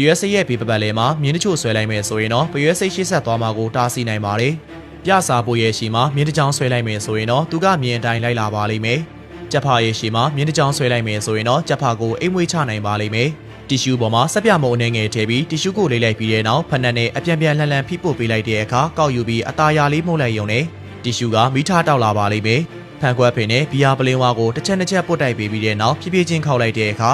ရွက်စိတ်ရဲ့ဘေးပပတ်လဲမှာမြင်းတချို့ဆွဲလိုက်မယ်ဆိုရင်တော့ပရွက်စိတ်ရှေ့ဆက်သွားမှာကိုတားဆီးနိုင်ပါတယ်။ပြစာပိုရဲ့ရှီမှာမြင်းတကြောင်ဆွဲလိုက်မယ်ဆိုရင်တော့သူကမြင်းအတိုင်းလိုက်လာပါလိမ့်မယ်။ကြက်ဖာရဲ့ရှီမှာမြင်းတကြောင်ဆွဲလိုက်မယ်ဆိုရင်တော့ကြက်ဖာကိုအိမ်မွေးချနိုင်ပါလိမ့်မယ်။တီရှူးပေါ်မှာစက်ပြမုံအနေငယ်ထည့်ပြီးတီရှူးကိုလေးလိုက်ပြီးတဲ့နောက်ဖက်နှက်နဲ့အပြန်လှန်ဖိပို့ပေးလိုက်တဲ့အခါကောက်ယူပြီးအသားရလေးမှုတ်လိုက်ရုံနဲ့တီရှူးကမိထားတောက်လာပါလိမ့်မယ်။ဖန်ခွက်ဖင်နဲ့ဘီယာပလင်းဝါကိုတစ်ချက်ပုတ်တိုက်ပေးပြီးတဲ့နောက်ဖြည်းဖြည်းချင်းခောက်လိုက်တဲ့အခါ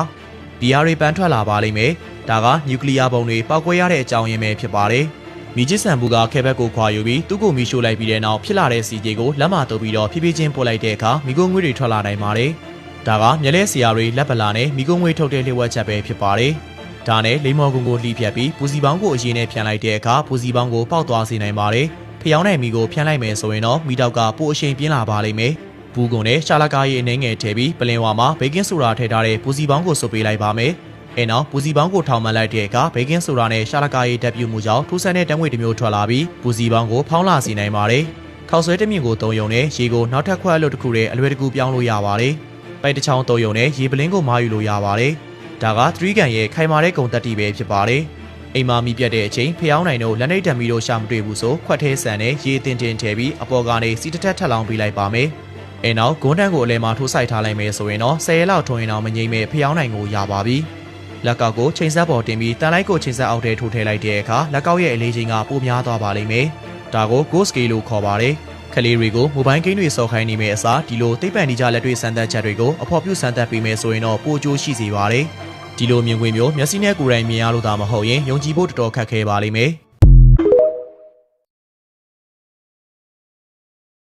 ဘီယာတွေပန်းထွက်လာပါလိမ့်မယ်။ဒါကနျူကလ িয়ার ဘုံတွေပောက်ကွဲရတဲ့အကြောင်းရင်းပဲဖြစ်ပါတယ်။မီဂျစ်ဆန်ဘူးကခဲဘက်ကိုခွာယူပြီးသူ့ကိုမီရှို့လိုက်ပြီးတဲ့နောက်ဖြစ်လာတဲ့စီကြီးကိုလက်မတုပ်ပြီးတော့ဖြည်းဖြည်းချင်းပို့လိုက်တဲ့အခါမီကိုငွေတွေထွက်လာနိုင်ပါတယ်။ဒါကမျက်လဲဆရာတွေလက်ပလာနဲ့မီကိုငွေထုတ်တဲ့လျှို့ဝှက်ချက်ပဲဖြစ်ပါတယ်။ဒါနဲ့လိမ္မော်ကုန်းကိုလှီးဖြတ်ပြီးပူစီပေါင်းကိုအရင်နဲ့ဖြန့်လိုက်တဲ့အခါပူစီပေါင်းကိုပေါက်သွားစေနိုင်ပါတယ်။ဖျောင်းတဲ့မီကိုဖြန့်လိုက်မယ်ဆိုရင်တော့မီတောက်ကပိုအရှိန်ပြင်းလာပါလိမ့်မယ်။ဘူးကုန်းနဲ့ရှာလကားရဲ့အနေငယ်ထည့်ပြီးပလင်ဝါမှာဘေကင်းဆိုဒါထည့်ထားတဲ့ပူစီပေါင်းကိုစုပ်ပေးလိုက်ပါမယ်။အဲနောက်ပူစီပေါင်းကိုထောင်မှန်လိုက်တဲ့အခါဘေကင်းဆိုဒါနဲ့ရှာလကားရဲ့ဓာတ်ပြုမှုကြောင့်ထူးဆန်းတဲ့တံငွေတစ်မျိုးထွက်လာပြီးပူစီပေါင်းကိုဖောင်းလာစေနိုင်ပါတယ်။ခောက်ဆွဲတစ်မြင့်ကိုသုံးယုံနဲ့ရေကိုနောက်ထပ်ခွက်အလုပ်တစ်ခုနဲ့အလွယ်တကူပြောင်းလို့ရပါတယ်။ပိုက်တစ်ချောင်းသုံးယုံနဲ့ရေပလင်းကိုမာယူလို့ရပါတယ်။ဒါက3ကန်ရဲ့ခိုင်မာတဲ့ဂုံတက်တီပဲဖြစ်ပါတယ်။အိမ်မာမီပြတ်တဲ့အချိန်ဖျောင်းနိုင်တို့လက်နှိပ်တံမီတို့ရှာမတွေ့ဘူးဆိုခွက်သေးဆန်နဲ့ရေတင်ထည့်ပြီးအပေါ်ကနေစီတစ်ထက်ထပ်လောင်းပေးလိုက်ပါမယ်။အဲနောက်ဂွန်းတန်းကိုအလဲမှာထိုးဆိုင်ထားလိုက်မယ်ဆိုရင်တော့10ရက်လောက်ထုံရင်တော့မငိမ့်မဲ့ဖျောင်းနိုင်ကိုရပါပြီ။လက်ကောက်ကိုချိန်ဆက်ပေါ်တင်ပြီးတန်လိုက်ကိုချိန်ဆက်အောက်ထဲထိုးထည့်လိုက်တဲ့အခါလက်ကောက်ရဲ့အလေးချိန်ကပိုများသွားပါလိမ့်မယ်။ဒါကို Go Scale လို့ခေါ်ပါတယ်။ကလေးတွေကိုမိုဘိုင်းဂိမ်းတွေစော်ခိုင်းနေမယ့်အစားဒီလိုသိပ္ပံနည်းကျလက်တွေ့စမ်းသပ်ချက်တွေကိုအဖော်ပြုစမ်းသပ်ပေးမယ်ဆိုရင်တော့ပိုအကျိုးရှိစေပါတယ်။ဒီလိုမြင်ကွင်းမျိုးမျက်စိနဲ့ကိုယ်တိုင်မြင်ရလို့သာမဟုတ်ရင်ယုံကြည်ဖို့တော်တော်ခက်ခဲပါလိမ့်မယ်။